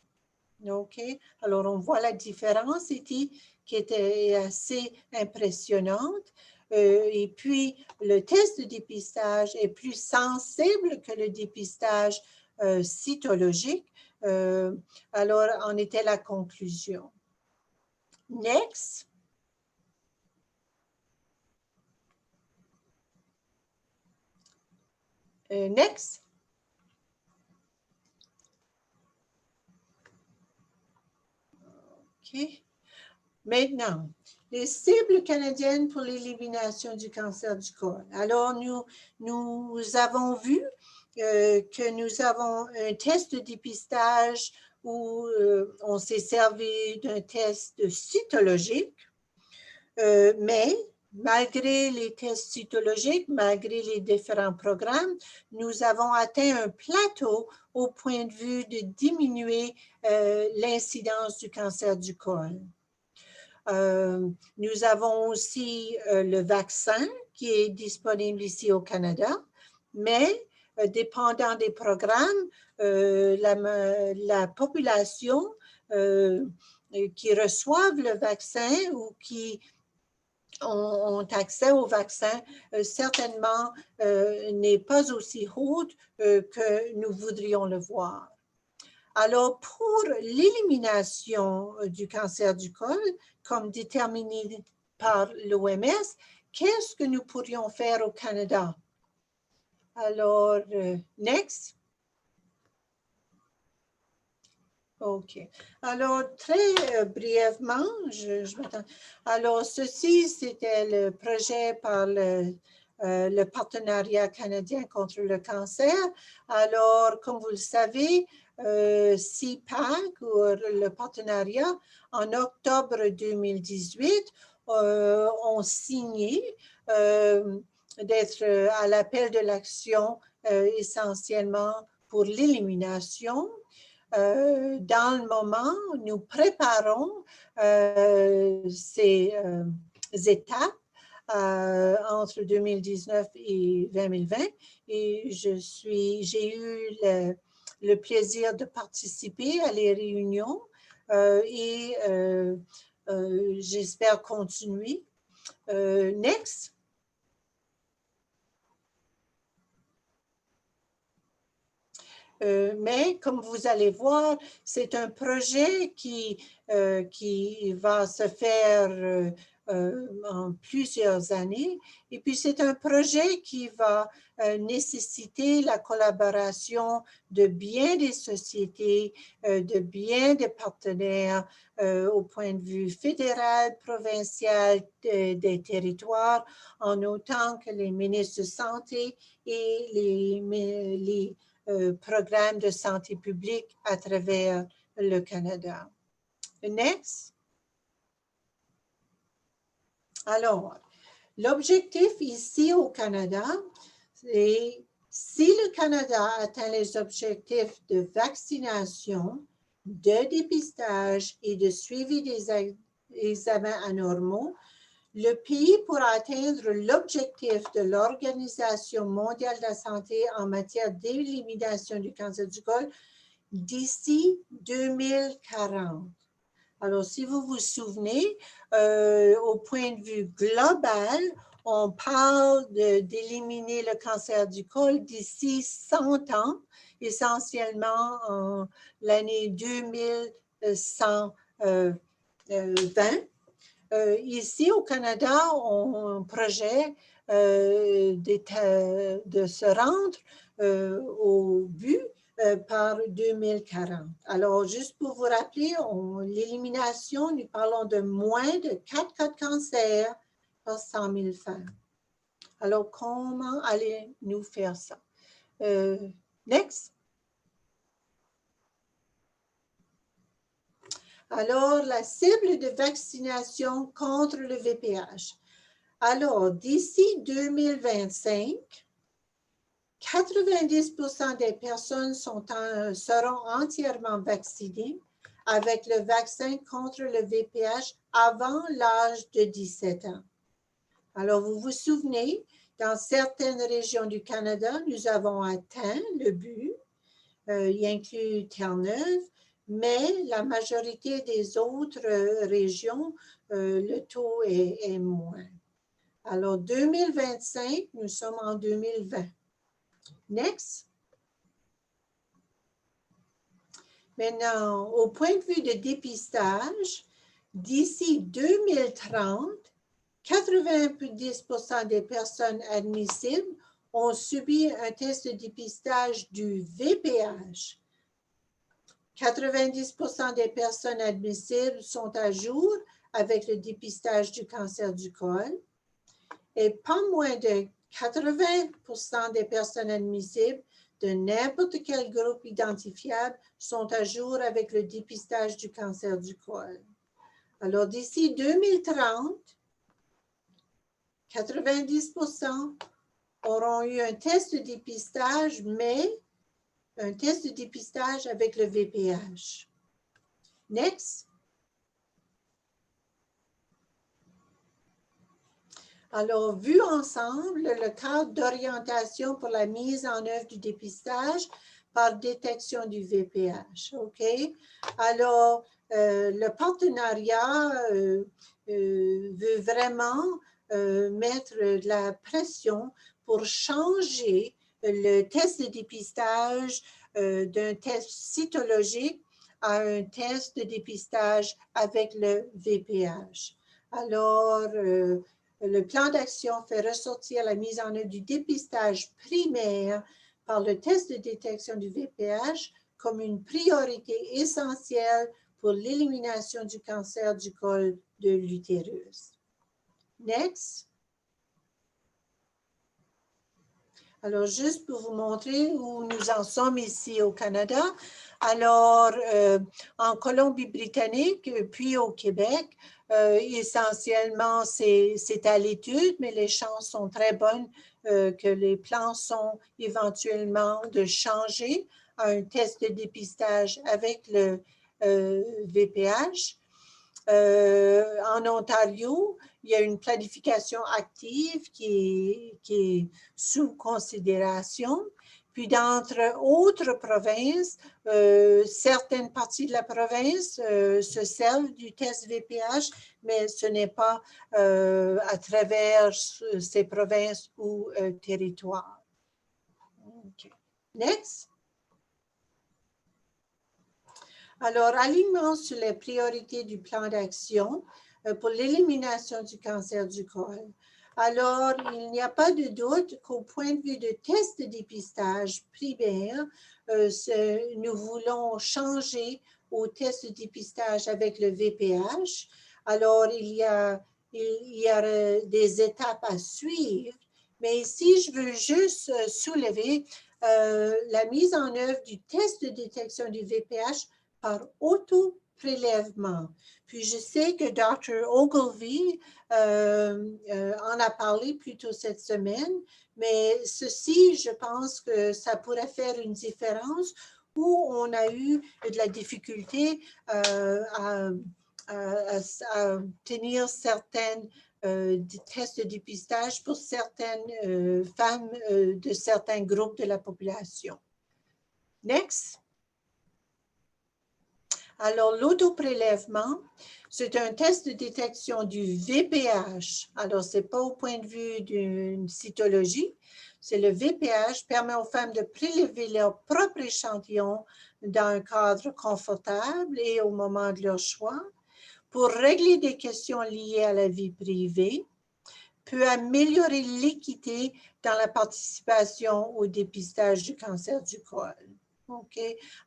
OK? Alors, on voit la différence ici qui était assez impressionnante. Et puis, le test de dépistage est plus sensible que le dépistage cytologique. Alors, en était la conclusion. Next. Next. OK. Maintenant, les cibles canadiennes pour l'élimination du cancer du col. Alors, nous avons vu que nous avons un test de dépistage où on s'est servi d'un test cytologique, mais malgré les tests cytologiques, malgré les différents programmes, nous avons atteint un plateau au point de vue de diminuer l'incidence du cancer du col. Nous avons aussi le vaccin qui est disponible ici au Canada, mais dépendant des programmes, la population qui reçoivent le vaccin ou qui ont accès au vaccin, certainement n'est pas aussi haute que nous voudrions le voir. Alors, pour l'élimination du cancer du col, comme déterminé par l'OMS, qu'est-ce que nous pourrions faire au Canada? Alors, next. OK. Alors, très brièvement, je m'attends. Alors, ceci, c'était le projet par le partenariat canadien contre le cancer. Alors, comme vous le savez, CPAC, ou le partenariat, en octobre 2018, ont signé d'être à l'appel de l'action essentiellement pour l'élimination. Dans le moment, nous préparons ces étapes entre 2019 et 2020 et j'ai eu le plaisir de participer à les réunions et j'espère continuer. Next. Mais comme vous allez voir, c'est un projet qui va se faire en plusieurs années. Et puis, c'est un projet qui va nécessiter la collaboration de bien des sociétés, de bien des partenaires au point de vue fédéral, provincial, des territoires, en autant que les ministres de santé et les programmes de santé publique à travers le Canada. Next. Alors, l'objectif ici au Canada, c'est si le Canada atteint les objectifs de vaccination, de dépistage et de suivi des examens anormaux, le pays pourra atteindre l'objectif de l'Organisation mondiale de la santé en matière d'élimination du cancer du col d'ici 2040. Alors, si vous vous souvenez, au point de vue global, on parle d'éliminer le cancer du col d'ici 100 ans, essentiellement en l'année 2120. Ici, au Canada, on projette de se rendre au but par 2040. Alors, juste pour vous rappeler, l'élimination, nous parlons de moins de 4 cas de cancer par 100 000 femmes. Alors, comment allez-nous faire ça? Next. Alors, la cible de vaccination contre le VPH. Alors, d'ici 2025, 90% des personnes seront entièrement vaccinées avec le vaccin contre le VPH avant l'âge de 17 ans. Alors, vous vous souvenez, dans certaines régions du Canada, nous avons atteint le but, y inclut Terre-Neuve, mais la majorité des autres régions, le taux est moins. Alors, 2025, nous sommes en 2020. Next. Maintenant, au point de vue de dépistage, d'ici 2030, 90% des personnes admissibles ont subi un test de dépistage du VPH. 90% des personnes admissibles sont à jour avec le dépistage du cancer du col et pas moins de 80% des personnes admissibles de n'importe quel groupe identifiable sont à jour avec le dépistage du cancer du col. Alors, d'ici 2030, 90% auront eu un test de dépistage, mais un test de dépistage avec le VPH. Next. Alors, vu ensemble, le cadre d'orientation pour la mise en œuvre du dépistage par détection du VPH. OK? Alors, le partenariat veut vraiment mettre de la pression pour changer le test de dépistage d'un test cytologique à un test de dépistage avec le VPH. Alors, le plan d'action fait ressortir la mise en œuvre du dépistage primaire par le test de détection du VPH comme une priorité essentielle pour l'élimination du cancer du col de l'utérus. Next. Alors, juste pour vous montrer où nous en sommes ici au Canada. Alors, en Colombie-Britannique, puis au Québec, essentiellement, c'est à l'étude, mais les chances sont très bonnes que les plans sont éventuellement de changer à un test de dépistage avec le VPH. En Ontario, il y a une planification active qui est sous considération. Puis d'entre autres provinces, certaines parties de la province se servent du test VPH, mais ce n'est pas à travers ces provinces ou territoires. Okay. Next. Alors, alignement sur les priorités du plan d'action pour l'élimination du cancer du col. Alors, il n'y a pas de doute qu'au point de vue de test de dépistage primaire, nous voulons changer au test de dépistage avec le VPH. Alors, il y a des étapes à suivre, mais ici, je veux juste soulever la mise en œuvre du test de détection du VPH par auto-prélèvement. Puis je sais que Dr. Ogilvie en a parlé plus tôt cette semaine, mais ceci, je pense que ça pourrait faire une différence où on a eu de la difficulté à tenir certaines tests de dépistage pour certaines femmes de certains groupes de la population. Next. Alors, l'autoprélèvement, c'est un test de détection du VPH. Alors, ce n'est pas au point de vue d'une cytologie. C'est le VPH permet aux femmes de prélever leur propre échantillon dans un cadre confortable et au moment de leur choix pour régler des questions liées à la vie privée, peut améliorer l'équité dans la participation au dépistage du cancer du col. OK.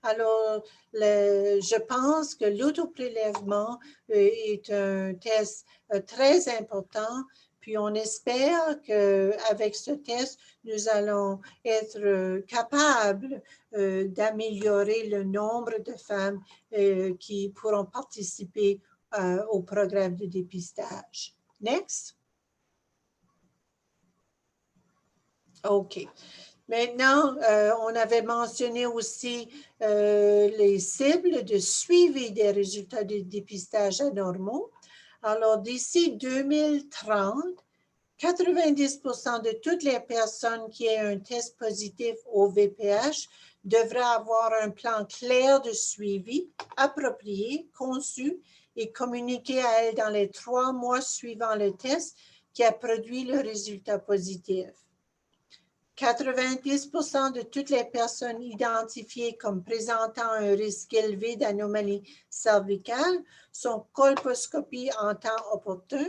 Alors, je pense que l'autoprélèvement est un test très important. Puis, on espère qu'avec ce test, nous allons être capables d'améliorer le nombre de femmes qui pourront participer au programme de dépistage. Next. OK. Maintenant, on avait mentionné aussi les cibles de suivi des résultats de dépistage anormaux. Alors, d'ici 2030, 90% de toutes les personnes qui aient un test positif au VPH devraient avoir un plan clair de suivi, approprié, conçu et communiqué à elles dans les 3 mois suivant le test qui a produit le résultat positif. 90% de toutes les personnes identifiées comme présentant un risque élevé d'anomalie cervicale sont colposcopiées en temps opportun.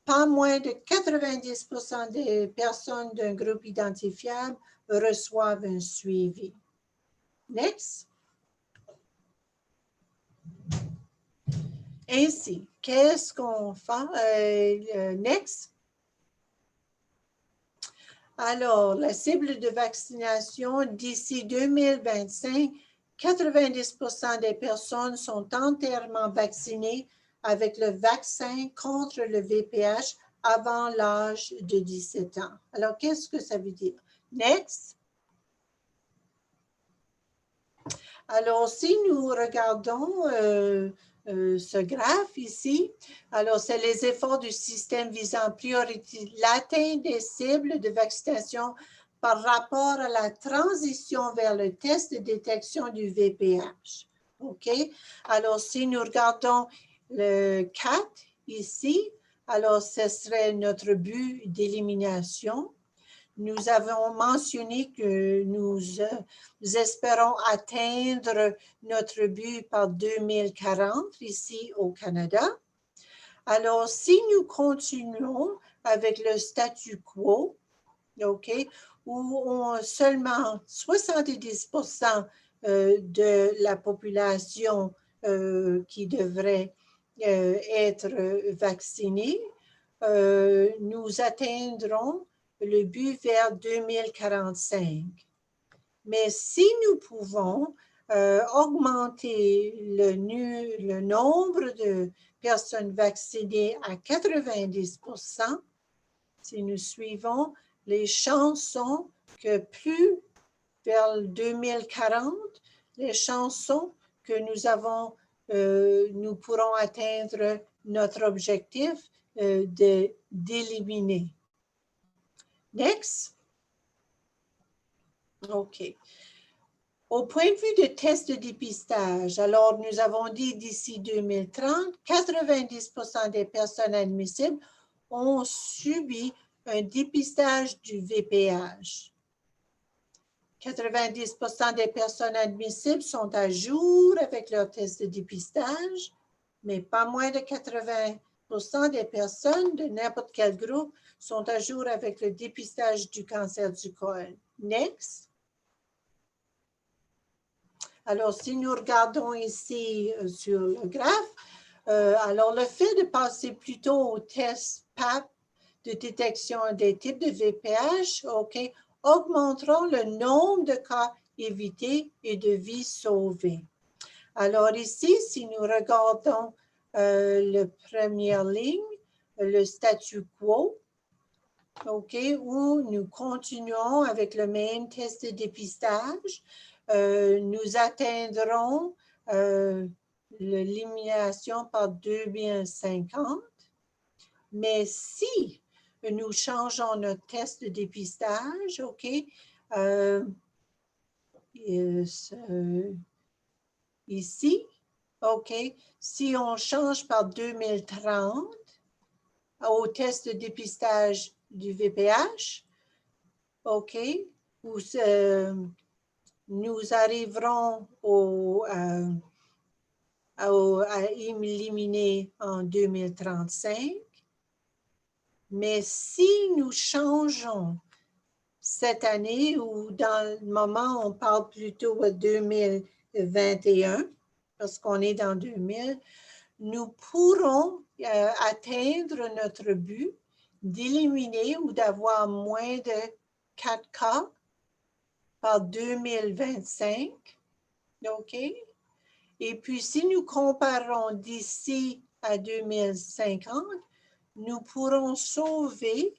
Pas moins de 90% des personnes d'un groupe identifiable reçoivent un suivi. Next. Ainsi, qu'est-ce qu'on fait? Next. Alors, la cible de vaccination d'ici 2025, 90% des personnes sont entièrement vaccinées avec le vaccin contre le VPH avant l'âge de 17 ans. Alors, qu'est-ce que ça veut dire? Next. Alors, si nous regardons ce graphe ici, alors c'est les efforts du système visant en priorité l'atteinte des cibles de vaccination par rapport à la transition vers le test de détection du VPH. OK? Alors, si nous regardons le 4 ici, alors ce serait notre but d'élimination. Nous avons mentionné que nous espérons atteindre notre but par 2040 ici au Canada. Alors, si nous continuons avec le statu quo, OK, où seulement 70% de la population qui devrait être vaccinée, nous atteindrons le but vers 2045. Mais si nous pouvons augmenter le nombre de personnes vaccinées à 90%, si nous suivons, les chances sont que plus vers 2040, les chances sont que nous pourrons atteindre notre objectif d'éliminer. Next. OK. Au point de vue de tests de dépistage, alors nous avons dit d'ici 2030, 90% des personnes admissibles ont subi un dépistage du VPH. 90% des personnes admissibles sont à jour avec leur test de dépistage, mais pas moins de 80% des personnes de n'importe quel groupe sont à jour avec le dépistage du cancer du col. Next. Alors, si nous regardons ici sur le graphe, alors le fait de passer plutôt au test PAP de détection des types de VPH, OK, augmenteront le nombre de cas évités et de vies sauvées. Alors ici, si nous regardons la première ligne, le statu quo, OK, où nous continuons avec le même test de dépistage, nous atteindrons l'élimination par 2050. Mais si nous changeons notre test de dépistage, OK, ici, OK, si on change par 2030 au test de dépistage du VPH, OK, où nous arriverons à éliminer en 2035. Mais si nous changeons cette année, ou dans le moment, on parle plutôt de 2021, parce qu'on est dans 2000, nous pourrons atteindre notre but d'éliminer ou d'avoir moins de 4 cas par 2025, OK? Et puis, si nous comparons d'ici à 2050, nous pourrons sauver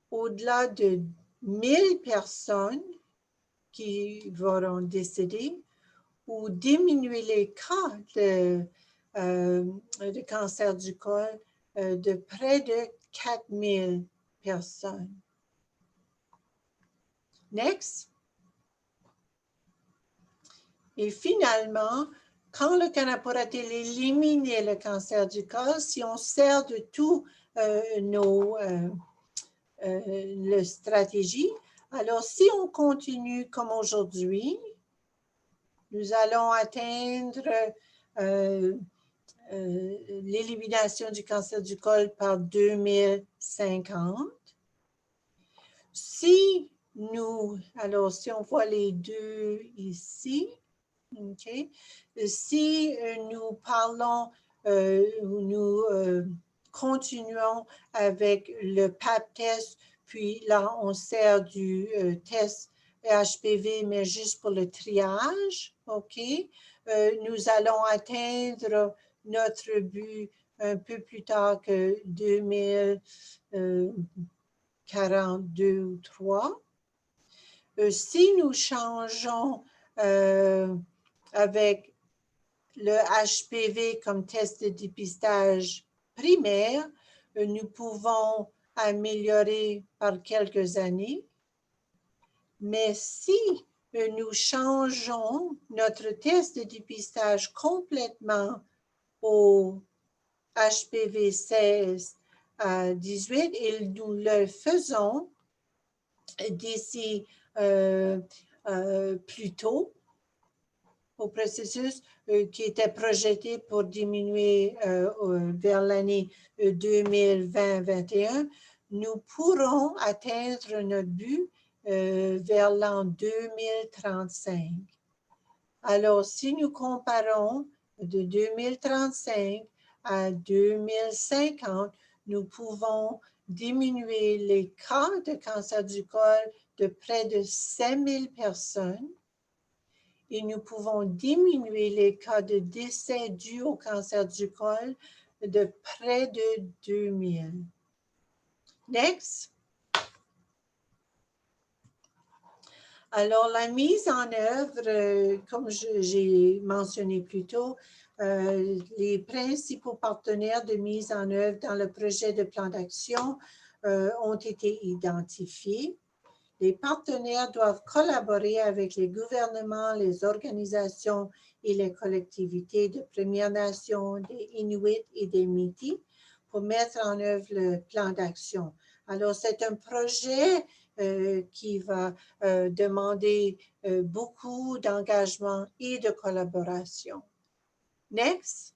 au-delà de 1000 personnes qui vont décéder ou diminuer les cas de cancer du col de près de 4000 personnes. Next. Et finalement, quand le Canada pourra-t-il éliminer le cancer du col si on sert de tout nos stratégies? Alors, si on continue comme aujourd'hui, nous allons atteindre l'élimination du cancer du col par 2050. Si on voit les deux ici, OK? Si nous parlons, nous continuons avec le PAP test, puis là, on sert du test HPV, mais juste pour le triage, OK? Nous allons atteindre notre but un peu plus tard que 2042 ou 3. Si nous changeons avec le HPV comme test de dépistage primaire, nous pouvons améliorer par quelques années. Mais si nous changeons notre test de dépistage complètement au HPV 16 à 18 et nous le faisons d'ici plus tôt au processus qui était projeté pour diminuer vers l'année 2020-21, nous pourrons atteindre notre but vers l'an 2035. Alors, si nous comparons de 2035 à 2050, nous pouvons diminuer les cas de cancer du col de près de 5000 personnes et nous pouvons diminuer les cas de décès dus au cancer du col de près de 2000. Next. Alors, la mise en œuvre, comme j'ai mentionné plus tôt, les principaux partenaires de mise en œuvre dans le projet de plan d'action ont été identifiés. Les partenaires doivent collaborer avec les gouvernements, les organisations et les collectivités de Premières Nations, des Inuits et des Métis pour mettre en œuvre le plan d'action. Alors, c'est un projet qui va demander beaucoup d'engagement et de collaboration. Next.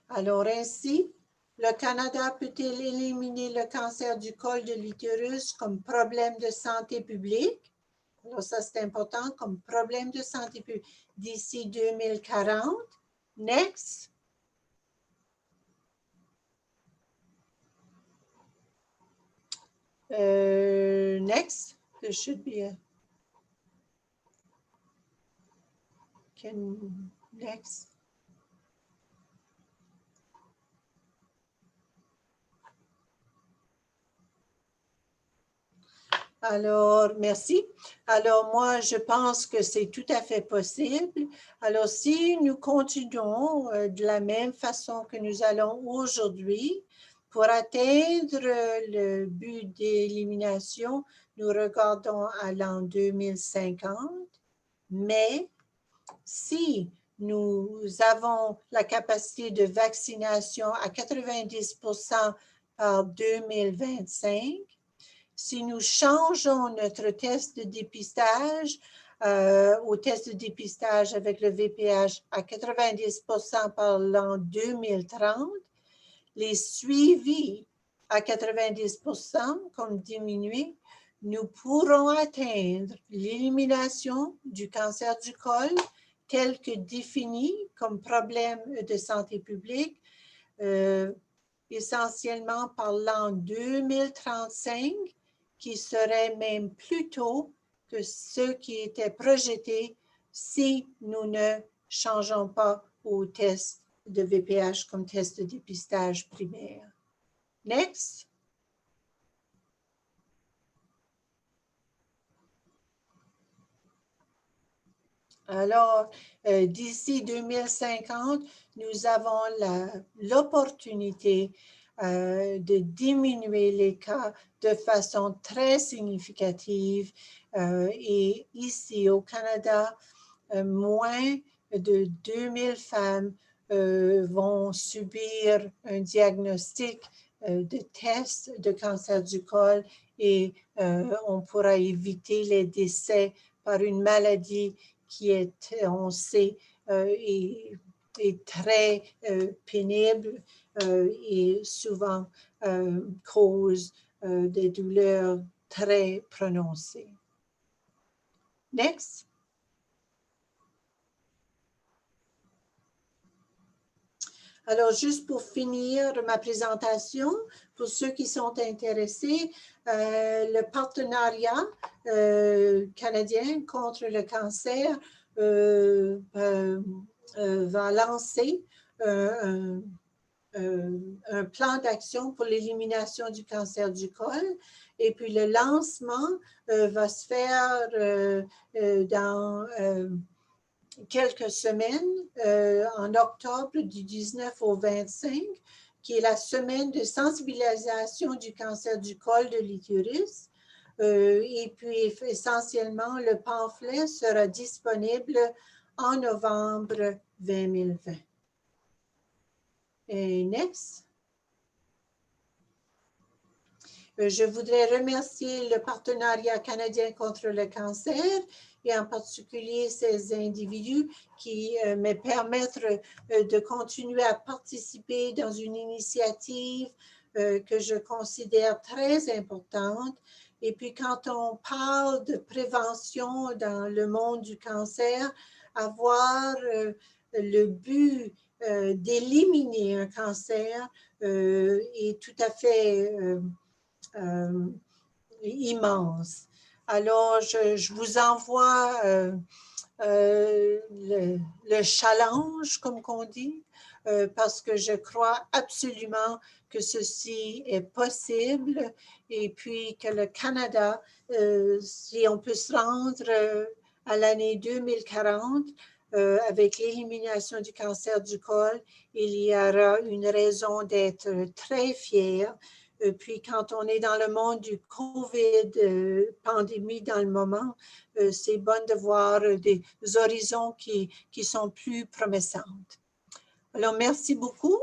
Alors, ainsi, le Canada peut-il éliminer le cancer du col de l'utérus comme problème de santé publique? Alors, ça, c'est important, comme problème de santé publique d'ici 2040. Next. Next. There should be a... Next. Alors, merci. Alors, moi, je pense que c'est tout à fait possible. Alors, si nous continuons de la même façon que nous allons aujourd'hui, pour atteindre le but d'élimination, nous regardons à l'an 2050, mais si nous avons la capacité de vaccination à 90% par 2025, si nous changeons notre test de dépistage au test de dépistage avec le VPH à 90% par l'an 2030, les suivis à 90% comme diminué, nous pourrons atteindre l'élimination du cancer du col tel que défini comme problème de santé publique, essentiellement par l'an 2035, qui serait même plus tôt que ce qui était projeté si nous ne changeons pas au test de VPH comme test de dépistage primaire. Next. Alors, d'ici 2050, nous avons l'opportunité de diminuer les cas de façon très significative. Et ici, au Canada, moins de 2000 femmes vont subir un diagnostic de test de cancer du col et on pourra éviter les décès par une maladie qui est, on sait, est très pénible et souvent cause des douleurs très prononcées. Next. Alors, juste pour finir ma présentation, pour ceux qui sont intéressés, le partenariat canadien contre le cancer va lancer un plan d'action pour l'élimination du cancer du col. Et puis, le lancement va se faire dans quelques semaines, en octobre du 19 au 25, qui est la semaine de sensibilisation du cancer du col de l'utérus. Et puis, essentiellement, le pamphlet sera disponible en novembre 2020. Et next. Je voudrais remercier le Partenariat canadien contre le cancer et en particulier ces individus qui me permettent de continuer à participer dans une initiative que je considère très importante. Et puis quand on parle de prévention dans le monde du cancer, avoir le but d'éliminer un cancer est tout à fait immense. Alors, je vous envoie le challenge, comme qu'on dit, parce que je crois absolument que ceci est possible et puis que le Canada, si on peut se rendre à l'année 2040, avec l'élimination du cancer du col, il y aura une raison d'être très fier. Puis quand on est dans le monde du COVID, pandémie dans le moment, c'est bon de voir des horizons qui sont plus prometteurs. Alors, merci beaucoup.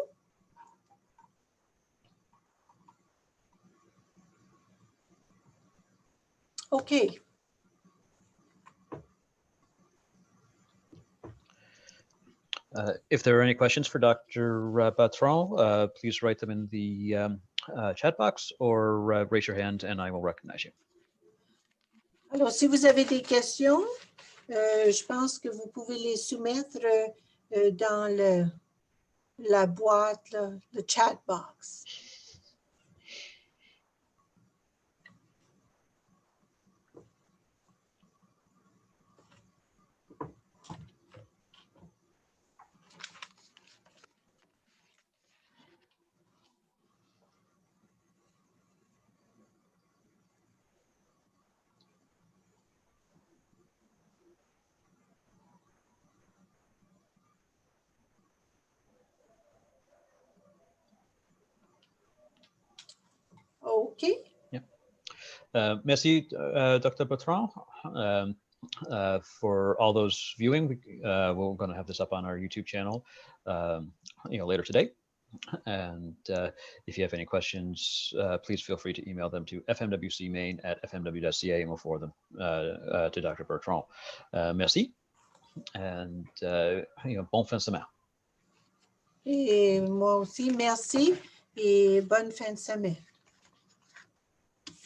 OK. If there are any questions for Dr. Bertrand, please write them in the chat box or raise your hand and I will recognize you. Alors, si vous avez des questions, je pense que vous pouvez les soumettre dans la boîte, le chat box. OK. Yeah. Merci, Dr. Bertrand, for all those viewing. We're going to have this up on our YouTube channel, later today. And if you have any questions, please feel free to email them to fmwcmaine@fmw.ca and we'll forward them to Dr. Bertrand. Merci. And bon fin de semaine. Et moi aussi, merci et bonne fin de semaine.